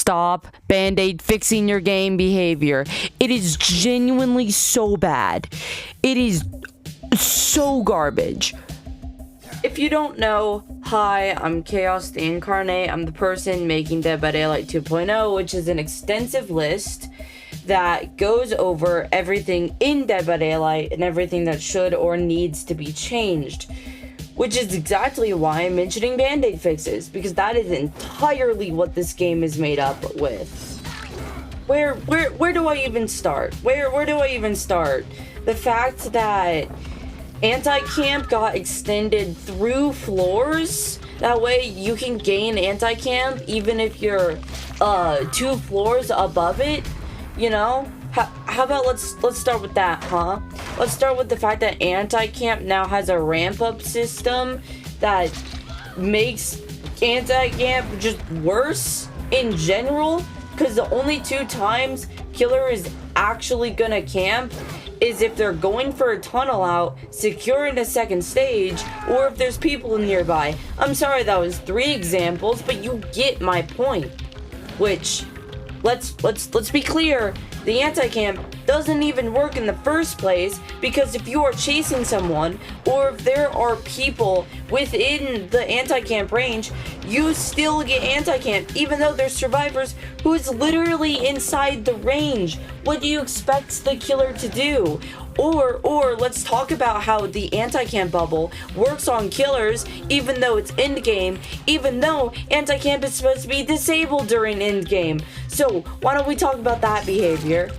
stop Bandaid fixing your game behavior. It is genuinely so bad. It is so garbage. If you don't know, hi, I'm Chaos the Incarnate. I'm the person making Dead by Daylight 2.0, which is an extensive list that goes over everything in Dead by Daylight and everything that should or needs to be changed. Which is exactly why I'm mentioning Bandaid fixes, because that is entirely what this game is made up with. Where do I even start? Where do I even start? The fact that anti-camp got extended through floors, that way you can gain anti-camp even if you're 2 floors above it, you know? How about let's start with that, huh? Let's start with the fact that anti-camp now has a ramp-up system that makes anti-camp just worse in general, because the only 2 times killer is actually gonna camp is if they're going for a tunnel out, securing a second stage, or if there's people nearby. I'm sorry that was 3 examples, but you get my point. Which, let's be clear, the anti-camp doesn't even work in the first place, because if you are chasing someone, or if there are people within the anti-camp range, you still get anti-camp, even though there's survivors who is literally inside the range. What do you expect the killer to do? Or let's talk about how the anti-camp bubble works on killers, even though it's endgame, even though anti-camp is supposed to be disabled during endgame. So why don't we talk about that behavior?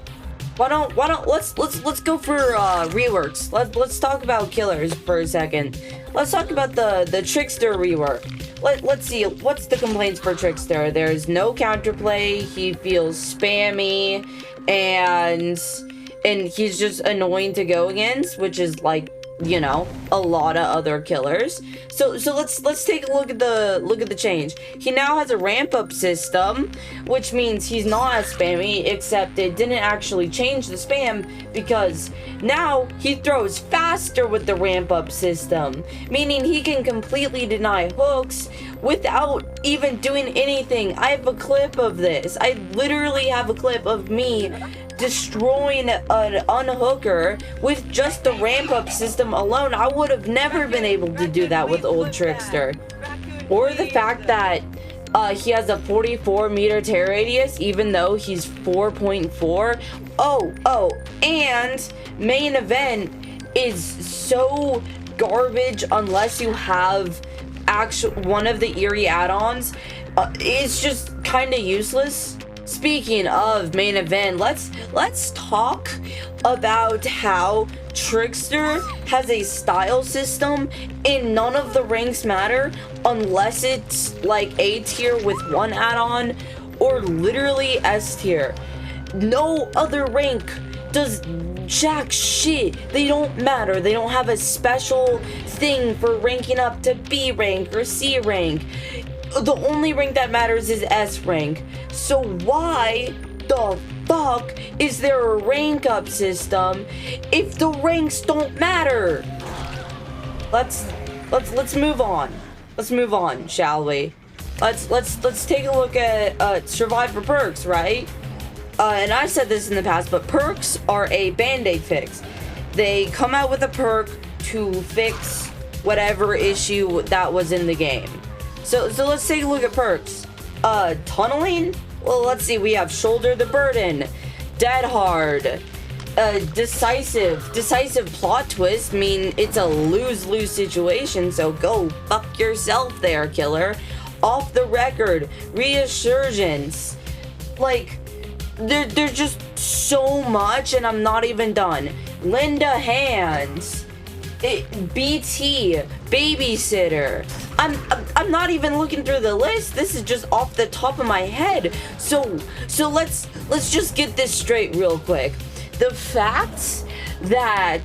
Let's go for reworks. Let's talk about killers for a second. Let's talk about the Trickster rework. Let's see, what's the complaints for Trickster? There's no counterplay, he feels spammy, and he's just annoying to go against, which is like, you know, a lot of other killers. So let's take a look at the change. He now has a ramp up system, which means he's not as spammy, except it didn't actually change the spam, because now he throws faster with the ramp up system, meaning he can completely deny hooks without even doing anything. I have a clip of this. I literally have a clip of me destroying an unhooker with just the ramp up system alone. I would have never been able to do that with old Trickster. Or the fact that he has a 44 meter tear radius even though he's 4.4. Oh, and main event is so garbage unless you have one of the eerie add-ons. It's just kind of useless. Speaking of main event, let's talk about how Trickster has a style system and none of the ranks matter unless it's like A tier with 1 add-on or literally S tier. No other rank does jack shit. They don't matter. They don't have a special thing for ranking up to B rank or C rank. The only rank that matters is S rank. So why the fuck is there a rank up system if the ranks don't matter? Let's move on. Let's move on, shall we? Let's take a look at Survivor perks, right? And I've said this in the past, but perks are a Band-Aid fix. They come out with a perk to fix whatever issue that was in the game. So let's take a look at perks. Tunneling? Well, let's see, we have Shoulder the Burden, Dead Hard, Decisive plot twist, mean it's a lose-lose situation, so go fuck yourself there, killer. Off the record, Reassurance. Like, there's just so much, and I'm not even done. Lend a hand. BT, babysitter. I'm not even looking through the list. This is just off the top of my head. So let's just get this straight real quick. The fact that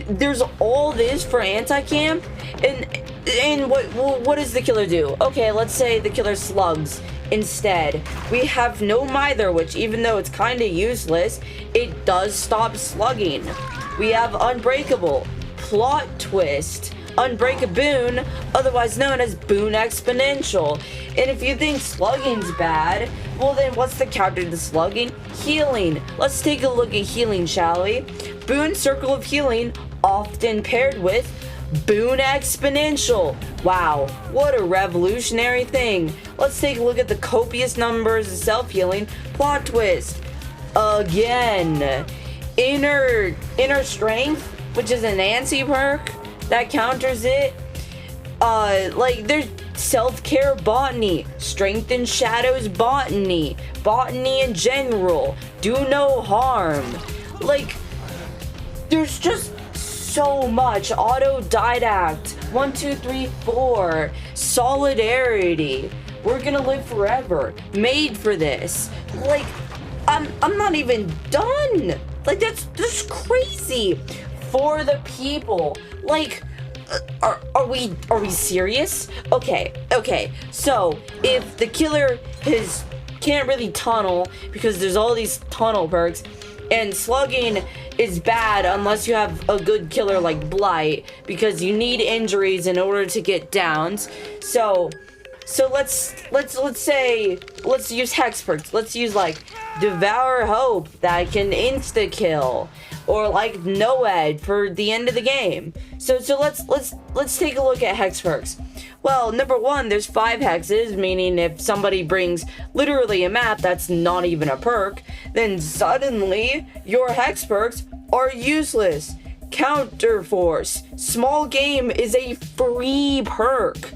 there's all this for anti-camp, and what does the killer do? Okay, let's say the killer slugs. Instead, we have no Mither, which even though it's kind of useless, it does stop slugging. We have Unbreakable, Plot Twist, unbreak a boon, otherwise known as boon exponential. And if you think slugging's bad, well then what's the counter to slugging? Healing. Let's take a look at healing, shall we? Boon circle of healing, often paired with boon exponential. Wow, what a revolutionary thing. Let's take a look at the copious numbers of self-healing. Plot twist. Again, inner strength, which is a Nancy perk that counters it. Like there's self-care botany, strength and shadows botany in general, do no harm. Like there's just so much. Autodidact, 1 2 3 4, solidarity, we're gonna live forever, made for this. Like I'm not even done. Like that's crazy. For the people. Like are we serious? Okay. So if the killer can't really tunnel because there's all these tunnel perks, and slugging is bad unless you have a good killer like Blight, because you need injuries in order to get downs. So let's use hex perks. Let's use like Devour Hope that can insta kill, or like Noed for the end of the game. So let's take a look at hex perks. Well, number one, there's 5 hexes, meaning if somebody brings literally a map that's not even a perk, then suddenly your hex perks are useless. Counter Force, small game is a free perk.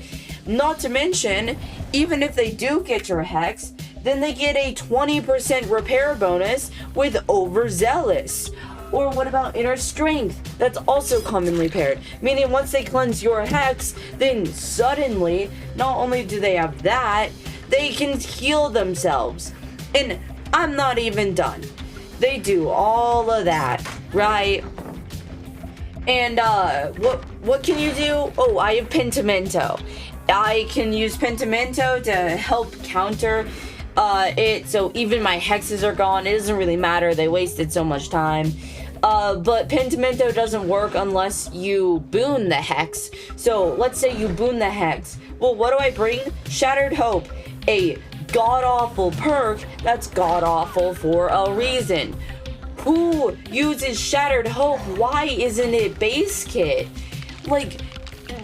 Not to mention, even if they do get your hex, then they get a 20% repair bonus with Overzealous. Or what about Inner Strength? That's also commonly paired, meaning once they cleanse your hex, then suddenly, not only do they have that, they can heal themselves. And I'm not even done. They do all of that, right? And what can you do? Oh, I have Pentimento. I can use Pentimento to help counter it, so even my hexes are gone. It doesn't really matter, they wasted so much time. But Pentimento doesn't work unless you boon the hex. So let's say you boon the hex. Well, what do I bring? Shattered Hope, a god-awful perk that's god-awful for a reason. Who uses Shattered Hope? Why isn't it base kit? Like,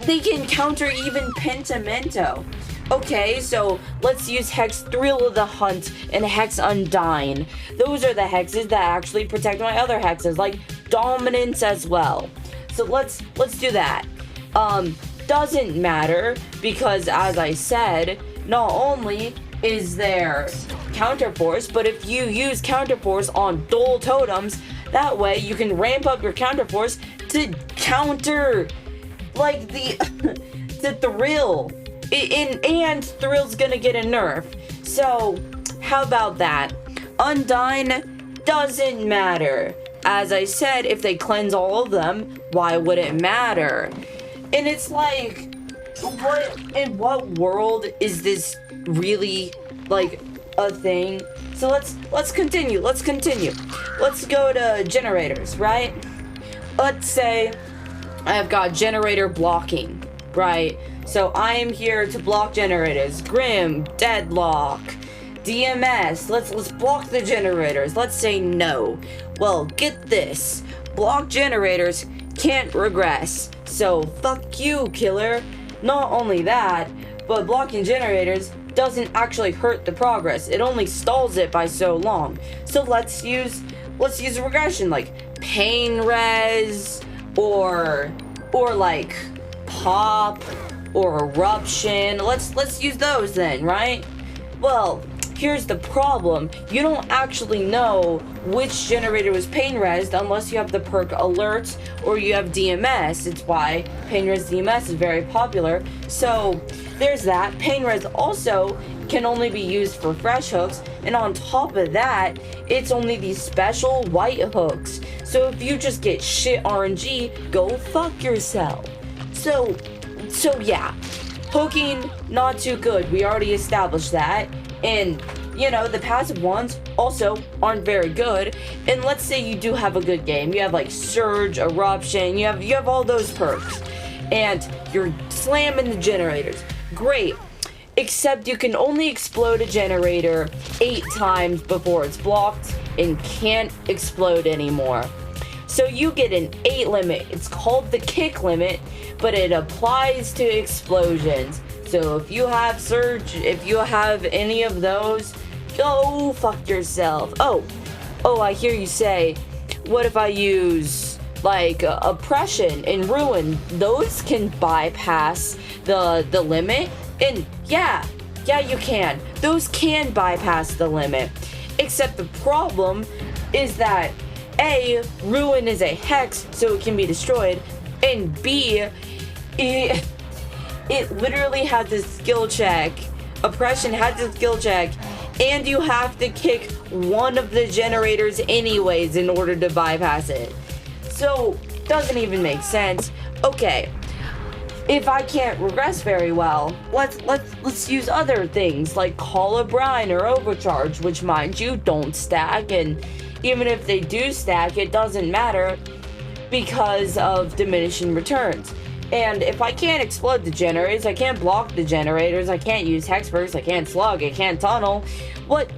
they can counter even Pentimento. Okay, so let's use Hex Thrill of the Hunt and Hex Undyne. Those are the hexes that actually protect my other hexes, like Dominance as well. So let's do that. Doesn't matter, because as I said, not only is there Counterforce, but if you use Counterforce on Dull Totems, that way you can ramp up your Counterforce to counter, like, the Thrill. And Thrill's gonna get a nerf. So, how about that? Undyne doesn't matter. As I said, if they cleanse all of them, why would it matter? And it's like, in what world is this really, like, a thing? So let's continue. Let's go to generators, right? Let's say I've got generator blocking, right? So I am here to block generators. Grim, Deadlock, DMS. Let's block the generators. Let's say no. Well, get this. Block generators can't regress. So fuck you, killer. Not only that, but blocking generators doesn't actually hurt the progress. It only stalls it by so long. So let's use regression, like pain res, or like pop, or eruption. Let's use those then, right? Well, here's the problem. You don't actually know which generator was pain resed unless you have the perk alert or you have DMS. It's why pain res DMS is very popular. So there's that. Pain res also can only be used for fresh hooks, and on top of that, it's only these special white hooks. So if you just get shit RNG, go fuck yourself. So yeah, hooking, not too good. We already established that. And, you know, the passive ones also aren't very good. And let's say you do have a good game. You have, like, Surge, Eruption. You have all those perks. and you're slamming the generators. Great. Except you can only explode a generator 8 times before it's blocked and can't explode anymore. So you get an 8 limit. It's called the kick limit, but it applies to explosions. So if you have surge, if you have any of those, go fuck yourself. Oh, I hear you say, what if I use like oppression and ruin? Those can bypass the limit. And yeah, you can. Those can bypass the limit. Except the problem is that A, ruin is a hex, so it can be destroyed, and B, it literally has a skill check. Oppression has a skill check, and you have to kick one of the generators anyways in order to bypass it. So, doesn't even make sense. Okay. If I can't regress very well, let's use other things like Call of Brine or Overcharge, which mind you don't stack, and even if they do stack, it doesn't matter because of diminishing returns. And if I can't explode the generators, I can't block the generators, I can't use hexbursts, I can't slug, I can't tunnel, what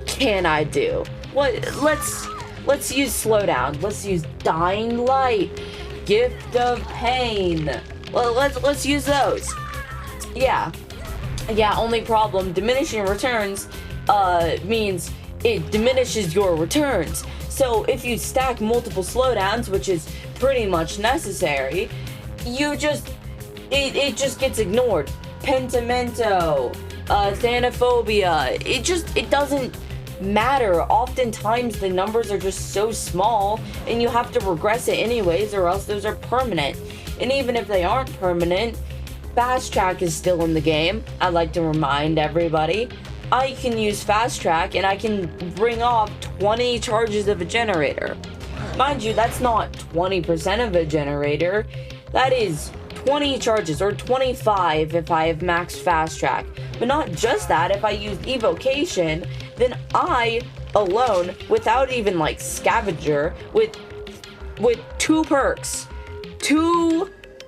can I do? Let's use slowdown. Let's use Dying Light, Gift of Pain. Well, let's use those. Yeah, only problem, diminishing returns means it diminishes your returns. So if you stack multiple slowdowns, which is pretty much necessary, it just gets ignored. Pentimento, Thanophobia, it doesn't matter. Oftentimes the numbers are just so small and you have to regress it anyways, or else those are permanent. And even if they aren't permanent, Fast Track is still in the game. I'd like to remind everybody, I can use Fast Track and I can bring off 20 charges of a generator. Mind you, that's not 20% of a generator. That is 20 charges, or 25 if I have maxed Fast Track. But not just that, if I use Evocation, then I alone, without even like Scavenger, with 2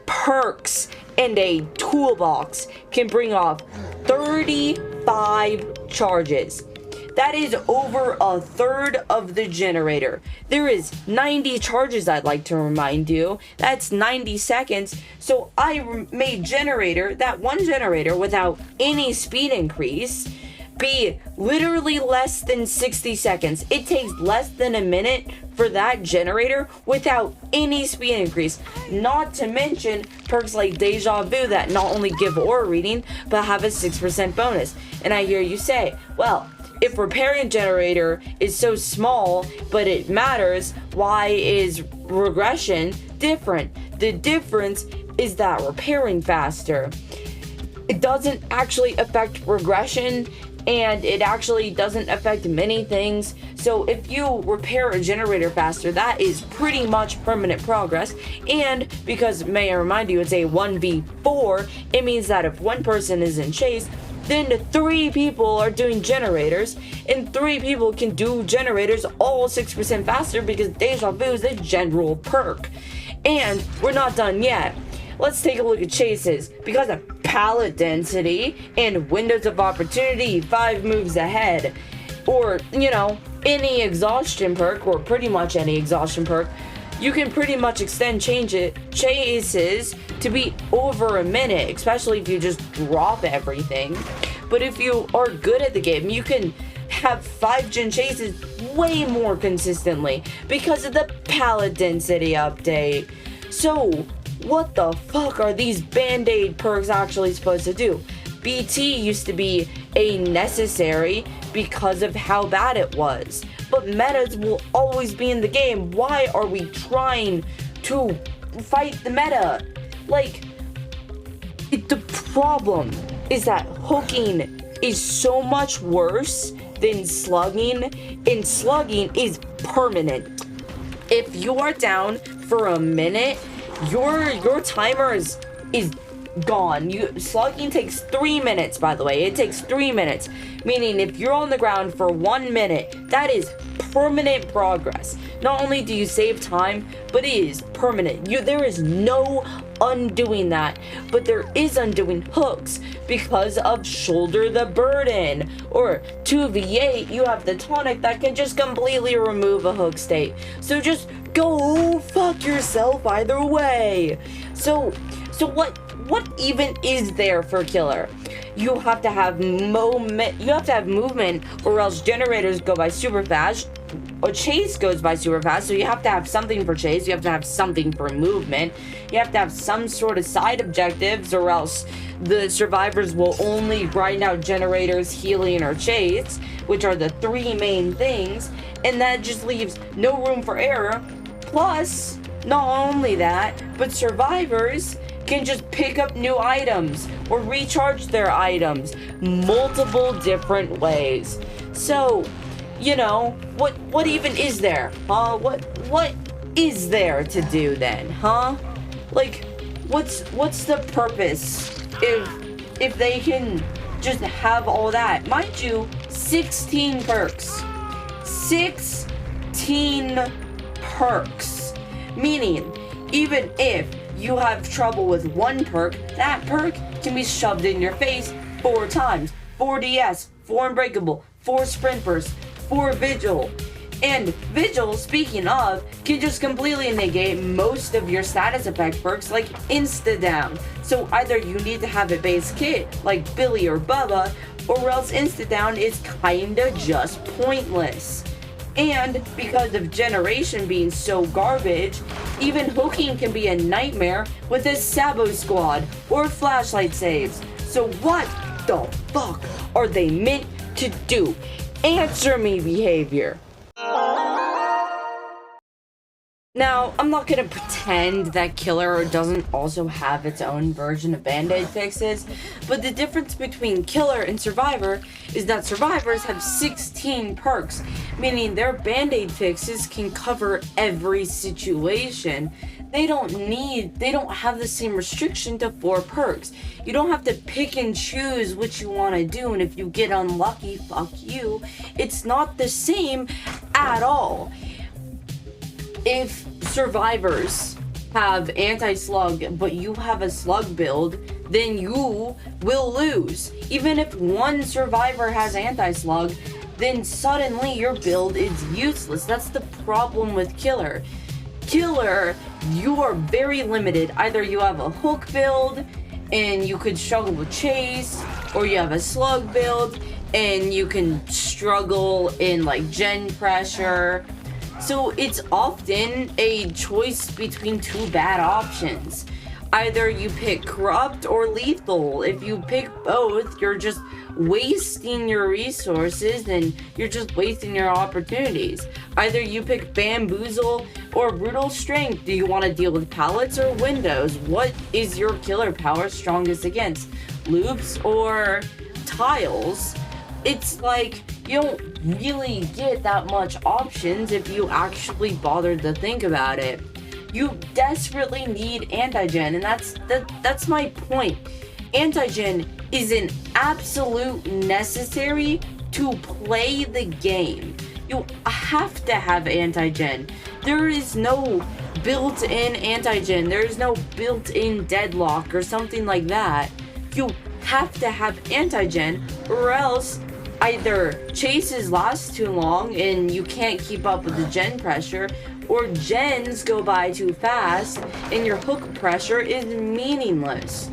perks and a toolbox, can bring off 35 charges. That is over a third of the generator. There is 90 charges, I'd like to remind you. That's 90 seconds. So I made that one generator without any speed increase be literally less than 60 seconds. It takes less than a minute for that generator without any speed increase. Not to mention perks like Deja Vu that not only give aura reading, but have a 6% bonus. And I hear you say, well, if repairing generator is so small, but it matters, why is regression different? The difference is that repairing faster, it doesn't actually affect regression, and it actually doesn't affect many things. So if you repair a generator faster, that is pretty much permanent progress. And because, may I remind you, it's a 1v4, it means that if one person is in chase, then 3 people are doing generators, and 3 people can do generators all 6% faster because Deja Vu is a general perk. And we're not done yet. Let's take a look at chases. Because of pallet density and windows of opportunity 5 moves ahead, or any exhaustion perk, or pretty much any exhaustion perk, you can pretty much extend chases to be over a minute, especially if you just drop everything. But if you are good at the game, you can have 5 gen chases way more consistently because of the pallet density update. So what the fuck are these Bandaid perks actually supposed to do? BT used to be a necessary because of how bad it was, but metas will always be in the game. Why are we trying to fight the meta? The problem is that hooking is so much worse than slugging, and slugging is permanent. If you are down for a minute, your timer is gone. Slugging takes 3 minutes, by the way. It takes 3 minutes. Meaning if you're on the ground for 1 minute, that is permanent progress. Not only do you save time, but it is permanent. There is no undoing that, but there is undoing hooks because of shoulder the burden. Or 2v8, you have the tonic that can just completely remove a hook state. So just go fuck yourself either way. So what even is there for killer? You have to have movement, or else generators go by super fast, or chase goes by super fast. So you have to have something for chase, you have to have something for movement, you have to have some sort of side objectives, or else the survivors will only grind out generators, healing, or chase, which are the three main things, and that just leaves no room for error. Plus, not only that, but survivors can just pick up new items or recharge their items multiple different ways. So, what even is there? What is there to do then? Like, what's the purpose if they can just have all that? Mind you, 16 perks. 16 perks. Meaning, even if you have trouble with one perk, that perk can be shoved in your face 4 times. 4 DS, 4 Unbreakable, 4 Sprint Burst, 4 Vigil. And Vigil, speaking of, can just completely negate most of your status effect perks like Insta Down. So either you need to have a base kit like Billy or Bubba, or else Insta Down is kinda just pointless. And because of generation being so garbage, even hooking can be a nightmare with a Sabo squad or flashlight saves. So what the fuck are they meant to do? Answer me, behavior. Now, I'm not gonna pretend that Killer doesn't also have its own version of Bandaid fixes, but the difference between Killer and Survivor is that Survivors have 16 perks, meaning their Bandaid fixes can cover every situation. They don't have the same restriction to 4 perks. You don't have to pick and choose what you want to do, and if you get unlucky, fuck you. It's not the same at all. If Survivors have anti-slug, but you have a slug build, then you will lose. Even if one survivor has anti-slug, then suddenly your build is useless. That's the problem with Killer. Killer, you are very limited. Either you have a hook build and you could struggle with chase, or you have a slug build and you can struggle in like gen pressure. So it's often a choice between 2 bad options. Either you pick corrupt or lethal. If you pick both, you're just wasting your resources and you're just wasting your opportunities. Either you pick bamboozle or brutal strength. Do you want to deal with pallets or windows? What is your killer power strongest against? Loops or tiles? It's like you don't really get that much options if you actually bother to think about it. You desperately need anti-gen, and that's my point. Anti-gen is an absolute necessary to play the game. You have to have anti-gen. There is no built-in anti-gen. There is no built-in deadlock or something like that. You have to have anti-gen, or else either chases last too long and you can't keep up with the gen pressure, or gens go by too fast and your hook pressure is meaningless.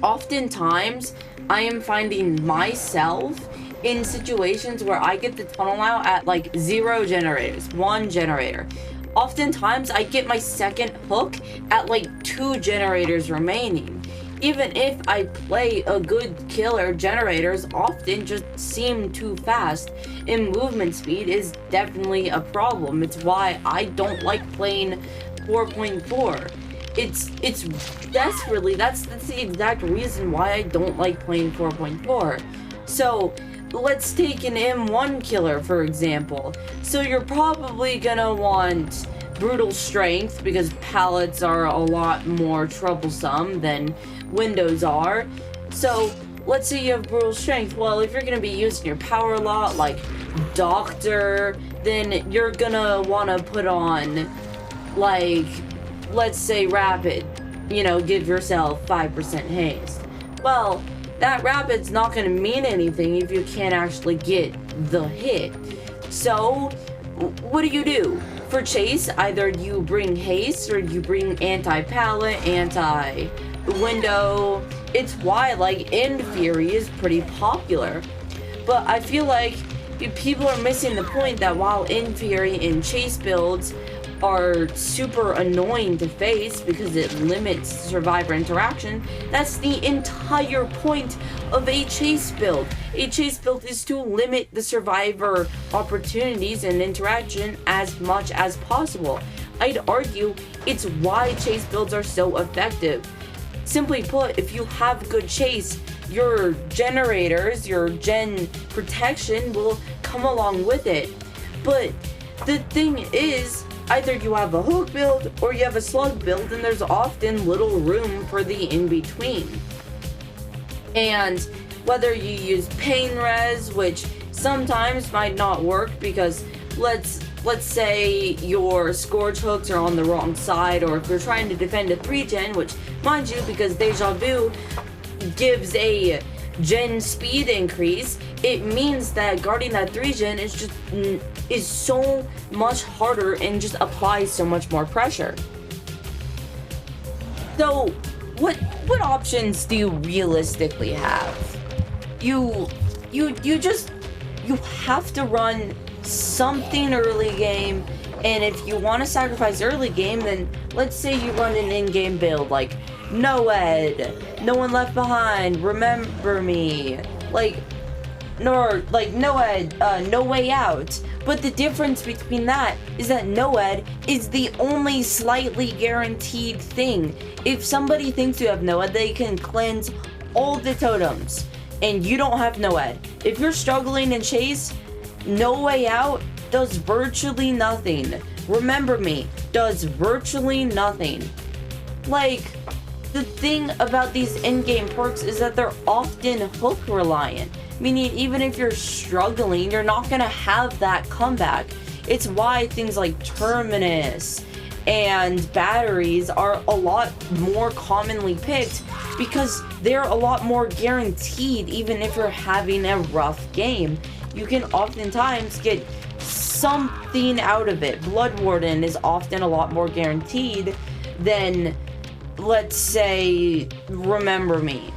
Oftentimes, I am finding myself in situations where I get the tunnel out at like 0 generators, 1 generator. Oftentimes, I get my second hook at like 2 generators remaining. Even if I play a good killer, generators often just seem too fast, and movement speed is definitely a problem. It's why I don't like playing 4.4. It's desperately, that's the exact reason why I don't like playing 4.4. So let's take an M1 killer, for example. So you're probably gonna want brutal strength because pallets are a lot more troublesome than windows are. So let's say you have brutal strength. Well, if you're gonna be using your power a lot, like doctor, then you're gonna wanna put on, like, let's say rapid. You know, give yourself 5% haste. Well, that rapid's not gonna mean anything if you can't actually get the hit. So, what do? For chase, either you bring haste or you bring anti-pallet, anti-window. It's why, like, End Fury is pretty popular. But I feel like people are missing the point that while End Fury and chase builds are super annoying to face because it limits survivor interaction, that's the entire point of a chase build. A chase build is to limit the survivor opportunities and interaction as much as possible. I'd argue it's why chase builds are so effective. Simply put, if you have good chase, your generators, your gen protection will come along with it. But the thing is, either you have a hook build or you have a slug build, and there's often little room for the in-between. And whether you use pain res, which sometimes might not work because let's say your scourge hooks are on the wrong side, or if you're trying to defend a 3-gen, which, mind you, because Deja Vu gives a gen speed increase, it means that guarding that 3-gen is so much harder and just applies so much more pressure. So what options do you realistically have? You have to run something early game, and if you want to sacrifice early game, then let's say you run an in-game build like Noed, No One Left Behind, Remember Me, Noed, No Way Out. But the difference between that is that Noed is the only slightly guaranteed thing. If somebody thinks you have Noed, they can cleanse all the totems, and you don't have Noed. If you're struggling in chase, No Way Out does virtually nothing. Remember Me does virtually nothing. Like, the thing about these in-game perks is that they're often hook reliant, meaning even if you're struggling, you're not gonna have that comeback. It's why things like Terminus and batteries are a lot more commonly picked, because they're a lot more guaranteed. Even if you're having a rough game, you can oftentimes get something out of it. Blood Warden is often a lot more guaranteed than, let's say, Remember Me.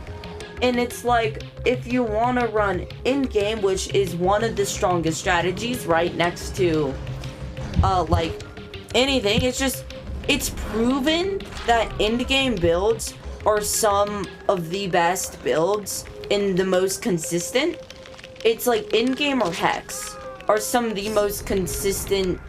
And it's like, if you want to run in-game, which is one of the strongest strategies right next to like anything, it's proven that in-game builds are some of the best builds and the most consistent. It's like in-game or Hex are some of the most consistent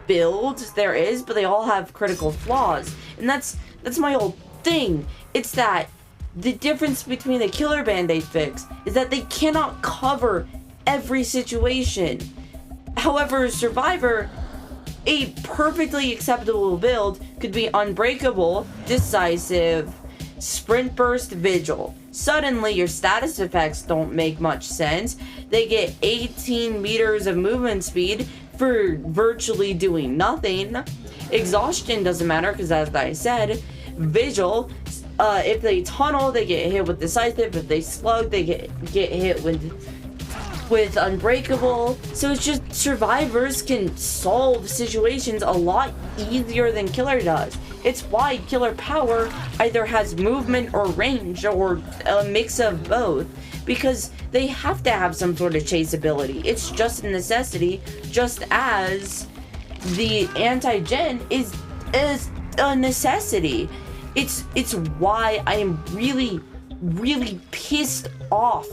builds there is, but they all have critical flaws. And that's my whole thing. It's that the difference between a killer Bandaid fix is that they cannot cover every situation. However, Survivor, a perfectly acceptable build could be Unbreakable, Decisive, Sprint Burst, Vigil. Suddenly, your status effects don't make much sense. They get 18 meters of movement speed for virtually doing nothing. Exhaustion doesn't matter because, as I said, Vigil, if they tunnel, they get hit with Decisive. If they slug, they get hit with Unbreakable. So it's just Survivors can solve situations a lot easier than Killer does. It's why Killer Power either has movement or range or a mix of both, because they have to have some sort of chase ability. It's just a necessity, just as the anti-gen is a necessity. It's why I am really, really pissed off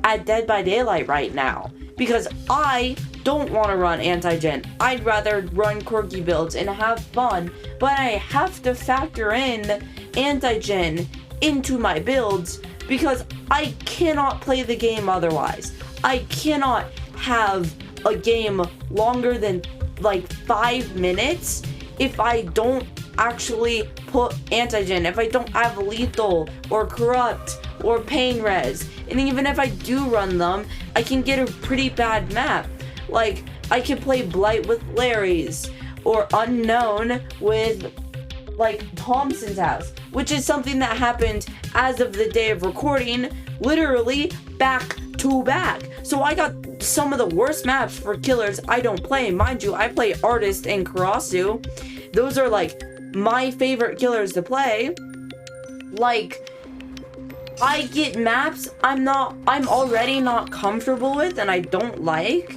at Dead by Daylight right now, because I don't want to run anti-gen. I'd rather run quirky builds and have fun, but I have to factor in anti-gen into my builds because I cannot play the game otherwise. I cannot have a game longer than like 5 minutes if I don't actually put anti-gen, if I don't have lethal or corrupt or pain res. And even if I do run them, I can get a pretty bad map. Like, I can play Blight with Larry's, or Unknown with, like, Thompson's house, which is something that happened as of the day of recording, literally back to back. So I got some of the worst maps for killers I don't play. Mind you, I play Artist and Karasu. Those are, like, my favorite killers to play. Like, I get maps I'm already not comfortable with and I don't like,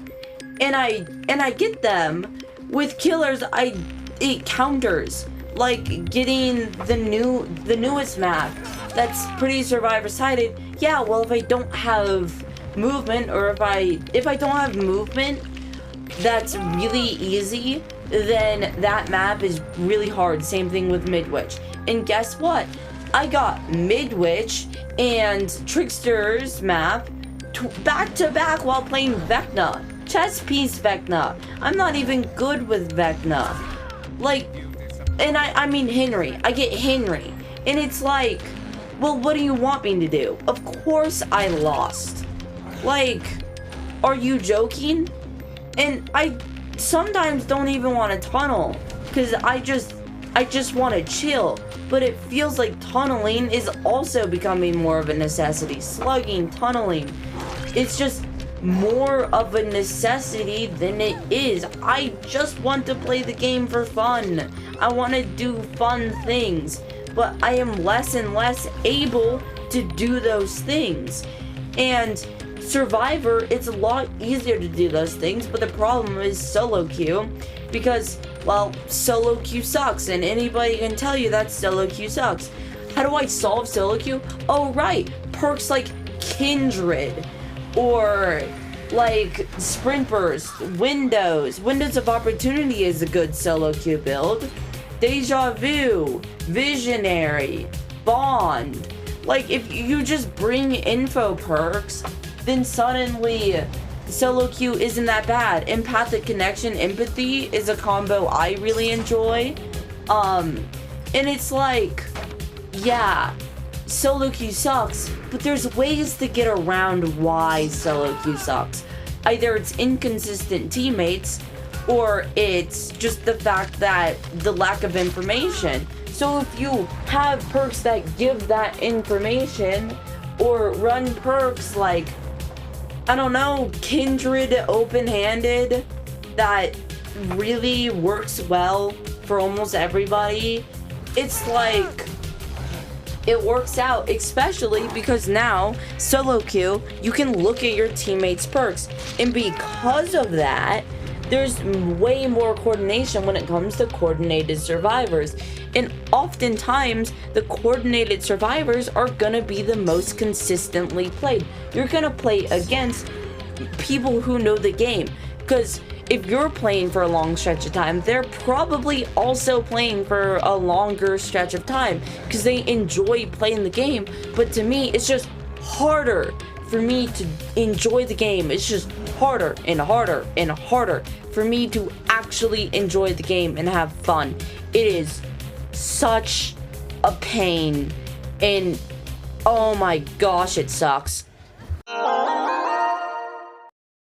and I get them with killers it counters, like getting the newest map that's pretty survivor sided. Yeah, well, if I don't have movement, or if I don't have movement that's really easy, then that map is really hard. Same thing with Midwich. And guess what? I got Midwich and Trickster's map back to back while playing Vecna. Chess piece Vecna. I'm not even good with Vecna. Like, and I mean Henry. I get Henry. And it's like, well, what do you want me to do? Of course I lost. Like, are you joking? And I sometimes don't even want to tunnel, because I just want to chill. But it feels like tunneling is also becoming more of a necessity. Slugging, tunneling, it's just more of a necessity than it is. I just want to play the game for fun. I want to do fun things, but I am less and less able to do those things. And Survivor, it's a lot easier to do those things, but the problem is solo queue, because, well, solo queue sucks, and anybody can tell you that solo queue sucks. How do I solve solo queue? Oh, right, perks like Kindred, or like Sprint Burst, Windows of Opportunity is a good solo queue build. Deja Vu, Visionary, Bond. Like, if you just bring info perks, then suddenly solo queue isn't that bad. Empathic Connection, Empathy is a combo I really enjoy. And it's like, yeah, solo queue sucks, but there's ways to get around why solo queue sucks. Either it's inconsistent teammates, or it's just the fact that the lack of information. So if you have perks that give that information, or run perks like, I don't know, Kindred open-handed, that really works well for almost everybody, it's like, it works out, especially because now, solo queue, you can look at your teammates' perks, and because of that, there's way more coordination when it comes to coordinated survivors. And oftentimes, the coordinated survivors are gonna be the most consistently played. You're gonna play against people who know the game, because if you're playing for a long stretch of time, they're probably also playing for a longer stretch of time, because they enjoy playing the game. But to me, it's just harder for me to enjoy the game. It's just harder and harder and harder for me to actually enjoy the game and have fun. It is such a pain, and oh my gosh, it sucks.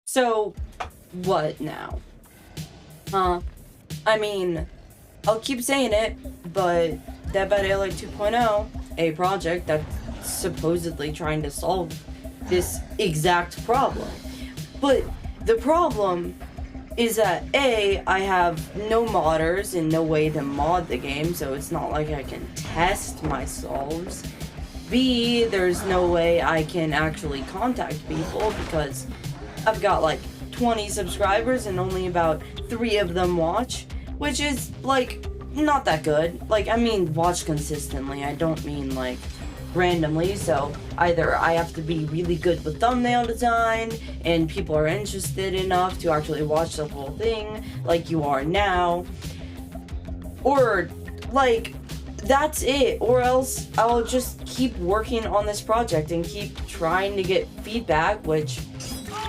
So, what now? I mean, I'll keep saying it, but Dead by Daylight 2.0, a project that's supposedly trying to solve this exact problem. But the problem is that A, I have no modders and no way to mod the game, so it's not like I can test my solves. B, there's no way I can actually contact people, because I've got like 20 subscribers and only about 3 of them watch, which is like not that good. Like, I mean watch consistently, I don't mean like randomly. So either I have to be really good with thumbnail design and people are interested enough to actually watch the whole thing like you are now, or like that's it, or else I'll just keep working on this project and keep trying to get feedback, which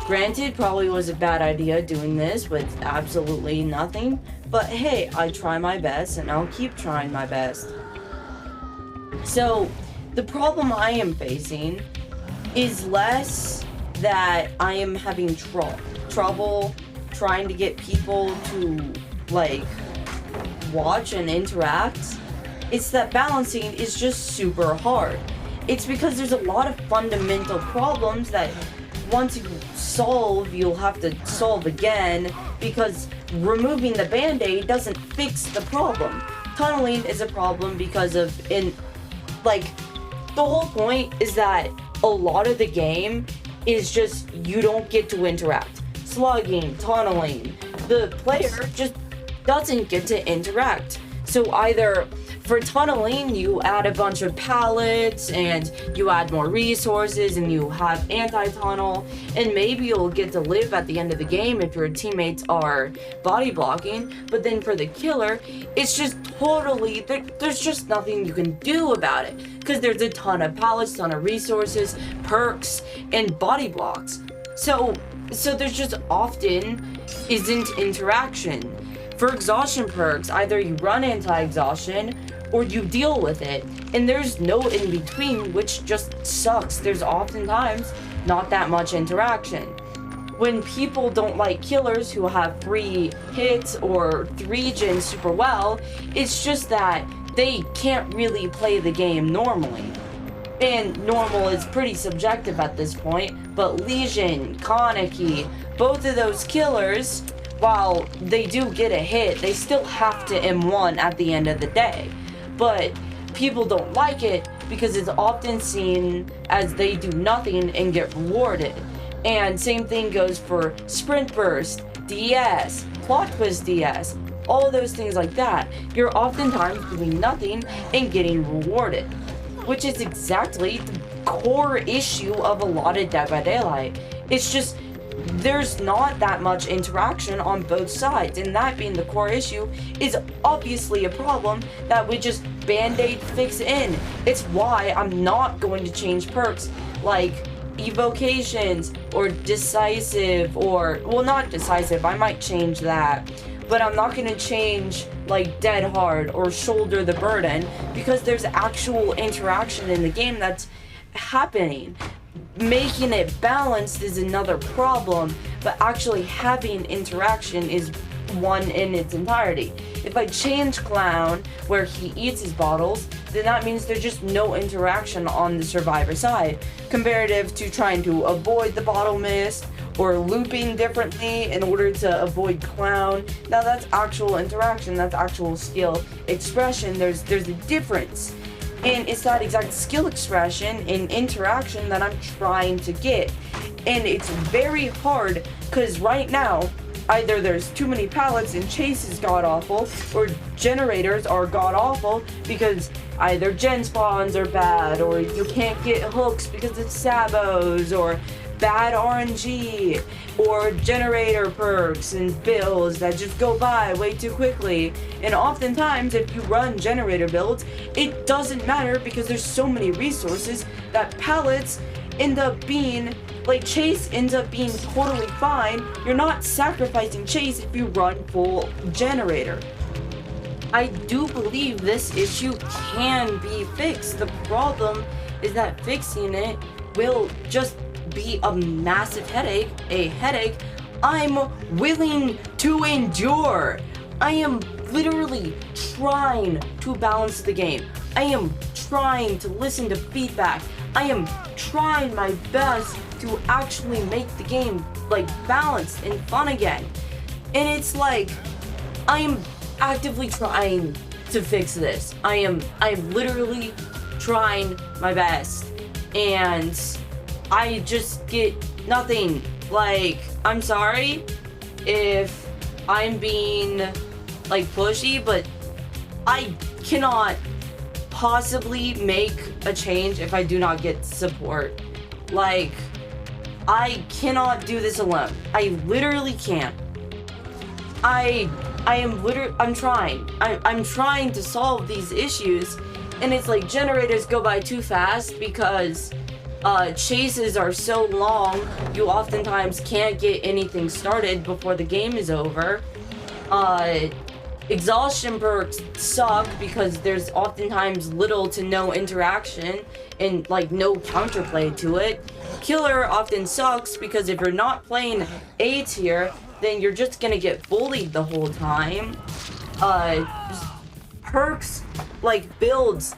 granted probably was a bad idea doing this with absolutely nothing, but hey, I try my best and I'll keep trying my best. So the problem I am facing is less that I am having trouble trying to get people to, like, watch and interact. It's that balancing is just super hard. It's because there's a lot of fundamental problems that once you solve, you'll have to solve again, because removing the Band-Aid doesn't fix the problem. Tunneling is a problem because of, the whole point is that a lot of the game is just, you don't get to interact. Slugging, tunneling, the player just doesn't get to interact. So either for tunneling, you add a bunch of pallets and you add more resources and you have anti-tunnel, and maybe you'll get to live at the end of the game if your teammates are body blocking. But then for the killer, it's just totally, there's just nothing you can do about it, because there's a ton of pallets, ton of resources, perks, and body blocks. So there's just often isn't interaction. For exhaustion perks, either you run anti-exhaustion or you deal with it, and there's no in between, which just sucks. There's oftentimes not that much interaction. When people don't like killers who have free hits or 3-gen super well, it's just that they can't really play the game normally. And normal is pretty subjective at this point, but Legion, Kaneki, both of those killers, while they do get a hit, they still have to M1 at the end of the day. But people don't like it because it's often seen as they do nothing and get rewarded. And same thing goes for Sprint Burst, DS, Plot Twist DS, all those things like that. You're oftentimes doing nothing and getting rewarded, which is exactly the core issue of a lot of Dead by Daylight. It's just, there's not that much interaction on both sides, and that being the core issue is obviously a problem that we just Band-Aid fix in. It's why I'm not going to change perks like evocations or decisive, or, well, not decisive, I might change that, but I'm not going to change like Dead Hard or Shoulder the Burden, because there's actual interaction in the game that's happening. Making it balanced is another problem, but actually having interaction is one in its entirety. If I change Clown where he eats his bottles, then that means there's just no interaction on the survivor side, comparative to trying to avoid the bottle mist or looping differently in order to avoid Clown. Now that's actual interaction, that's actual skill expression. There's a difference. And it's that exact skill expression and interaction that I'm trying to get. And it's very hard, because right now, either there's too many pallets and chase is god-awful, or generators are god-awful because either gen spawns are bad, or you can't get hooks because it's sabos, or bad RNG, or generator perks and builds that just go by way too quickly. And oftentimes, if you run generator builds, it doesn't matter because there's so many resources that pallets end up being, like, chase ends up being totally fine. You're not sacrificing chase if you run full generator. I do believe this issue can be fixed. The problem is that fixing it will just be a massive headache, a headache I'm willing to endure. I am literally trying to balance the game. I am trying to listen to feedback. I am trying my best to actually make the game, like, balanced and fun again. And it's like, I am actively trying to fix this. I'm literally trying my best, and I just get nothing. Like, I'm sorry if I'm being, like, pushy, but I cannot possibly make a change if I do not get support. Like, I cannot do this alone. I literally can't. I'm trying. I'm trying to solve these issues, and it's like generators go by too fast because chases are so long, you oftentimes can't get anything started before the game is over. Exhaustion perks suck because there's oftentimes little to no interaction and like no counterplay to it. Killer often sucks because if you're not playing A tier, then you're just gonna get bullied the whole time. Perks like builds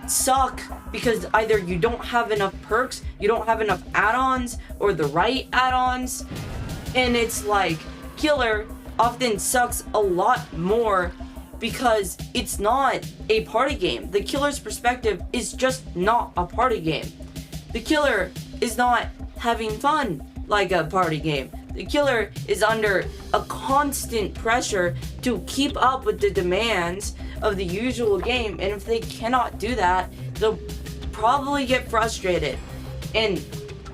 suck because either you don't have enough perks, you don't have enough add-ons, or the right add-ons, and it's like Killer often sucks a lot more because it's not a party game. The Killer's perspective is just not a party game. The Killer is not having fun like a party game. The Killer is under a constant pressure to keep up with the demands of the usual game, and if they cannot do that, they'll probably get frustrated, and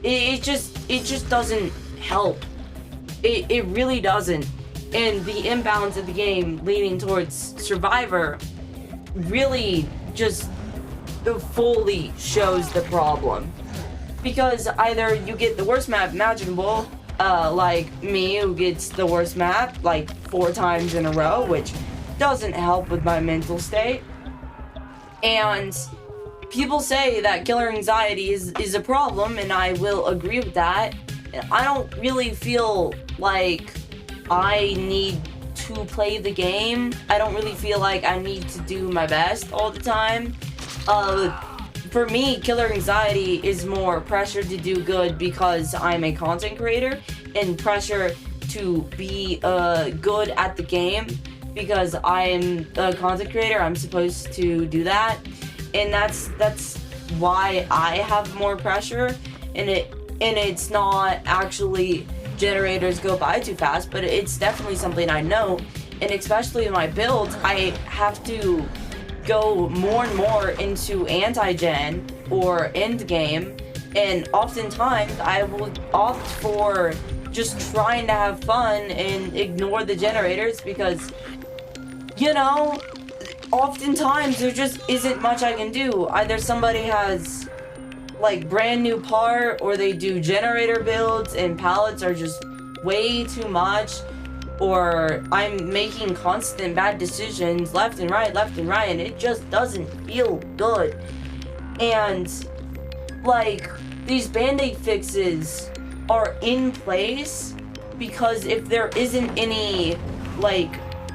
it just doesn't help. It really doesn't. And the imbalance of the game leaning towards Survivor really just fully shows the problem. Because either you get the worst map imaginable, like me, who gets the worst map like 4 times in a row, which doesn't help with my mental state. And people say that killer anxiety is a problem, and I will agree with that. I don't really feel like I need to play the game. I don't really feel like I need to do my best all the time. For me, killer anxiety is more pressure to do good because I'm a content creator, and pressure to be good at the game because I'm a content creator. I'm supposed to do that, and that's why I have more pressure. And it's not actually generators go by too fast, but it's definitely something I know. And especially in my builds, I have to go more and more into anti-gen or end game, and oftentimes I will opt for just trying to have fun and ignore the generators because, you know, oftentimes there just isn't much I can do. Either somebody has like brand new part, or they do generator builds and pallets are just way too much, or I'm making constant bad decisions left and right, and it just doesn't feel good. And like, these Bandaid fixes are in place because if there isn't any like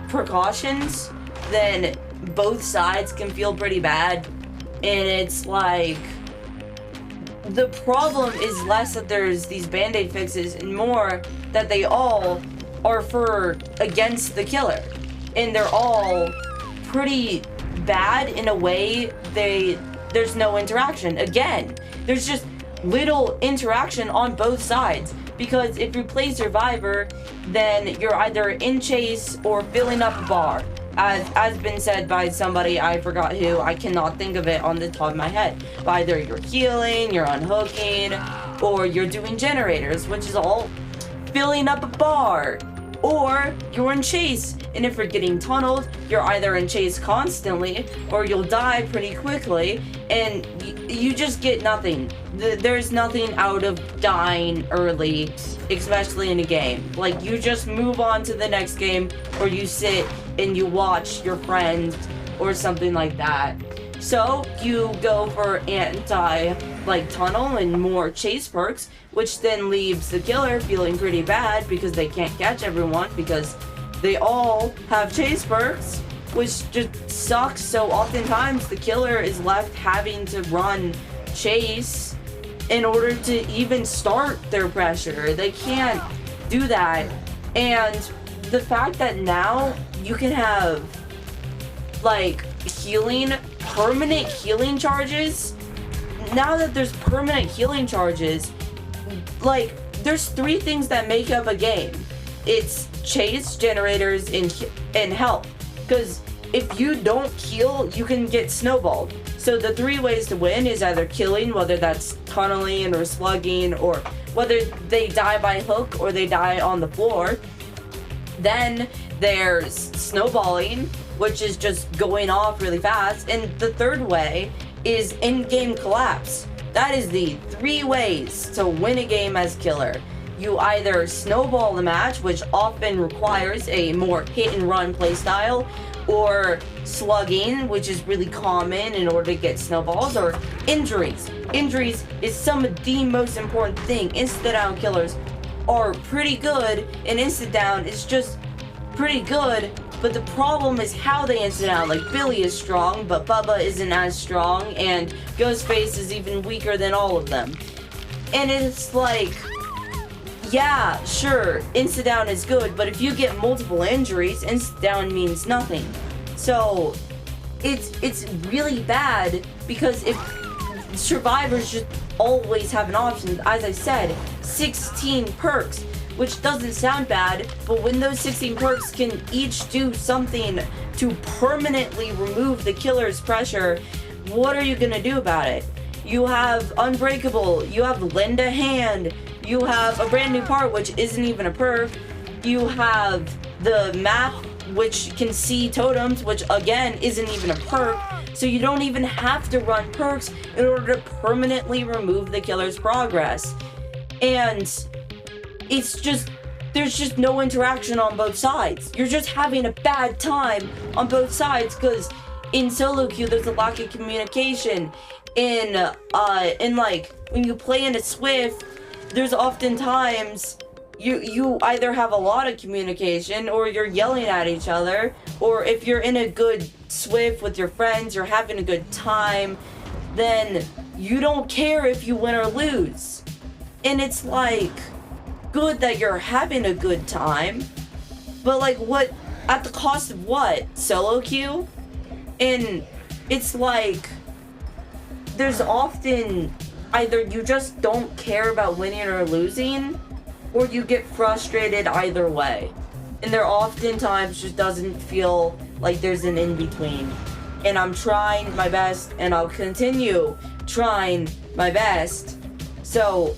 precautions, then both sides can feel pretty bad. And it's like, the problem is less that there's these Bandaid fixes and more that they all are for against the killer, and they're all pretty bad in a way. There's no interaction. Again, there's just little interaction on both sides, because if you play Survivor, then you're either in chase or filling up a bar, as been said by somebody, I forgot who, I cannot think of it on the top of my head. But either you're healing, you're unhooking, or you're doing generators, which is all filling up a bar, or you're in chase. And if you're getting tunneled, you're either in chase constantly or you'll die pretty quickly, and you just get nothing. There's nothing out of dying early, especially in a game. Like, you just move on to the next game, or you sit and you watch your friends or something like that. So you go for tunnel and more chase perks, which then leaves the killer feeling pretty bad because they can't catch everyone because they all have chase perks, which just sucks. So oftentimes the killer is left having to run chase in order to even start their pressure. They can't do that. And the fact that now you can have like permanent healing charges. Now that there's permanent healing charges, like, there's 3 things that make up a game. It's chase, generators, and health. Because if you don't heal, you can get snowballed. So the 3 ways to win is either killing, whether that's tunneling or slugging, or whether they die by hook or they die on the floor. Then there's snowballing, which is just going off really fast. And the 3rd way is in-game collapse. That is the 3 ways to win a game as killer. You either snowball the match, which often requires a more hit and run playstyle, or slugging, which is really common in order to get snowballs, or injuries. Injuries is some of the most important thing. Instant down killers are pretty good, and instant down is just pretty good, but the problem is how they instant down. Like, Billy is strong, but Bubba isn't as strong, and Ghostface is even weaker than all of them. And it's like, yeah, sure, instant down is good, but if you get multiple injuries, instant down means nothing. So it's really bad, because if survivors just always have an option, as I said, 16 perks, which doesn't sound bad, but when those 16 perks can each do something to permanently remove the killer's pressure, what are you gonna do about it? You have Unbreakable, you have Lend a Hand, you have a brand new part, which isn't even a perk, you have the map, which can see totems, which again isn't even a perk, so you don't even have to run perks in order to permanently remove the killer's progress. And it's just, there's just no interaction on both sides. You're just having a bad time on both sides, because in solo queue there's a lack of communication. In like, when you play in a Swift, there's oftentimes you either have a lot of communication, or you're yelling at each other, or if you're in a good Swift with your friends, you're having a good time, then you don't care if you win or lose. And it's like, good that you're having a good time, but like, what, at the cost of what? Solo queue? And it's like, there's often either you just don't care about winning or losing, or you get frustrated either way. And there oftentimes just doesn't feel like there's an in-between. And I'm trying my best, and I'll continue trying my best. So,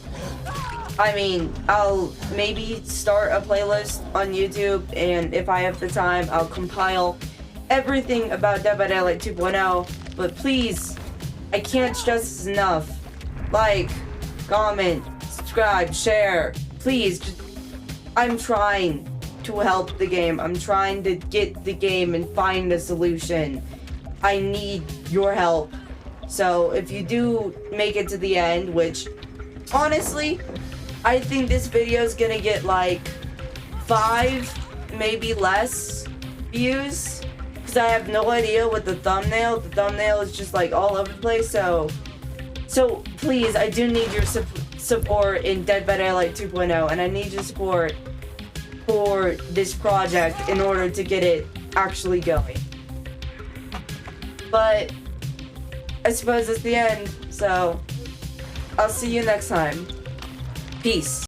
I mean, I'll maybe start a playlist on YouTube, and if I have the time, I'll compile everything about Dead by Daylight 2.0. But please, I can't stress this enough. Like, comment, subscribe, share. Please, just, I'm trying to help the game. I'm trying to get the game and find a solution. I need your help. So if you do make it to the end, which honestly, I think this video is gonna get like 5, maybe less views, because I have no idea what the thumbnail. The thumbnail is just like all over the place. So please, I do need your support in Dead by Daylight 2.0, and I need your support for this project in order to get it actually going. But I suppose it's the end, so I'll see you next time. Peace.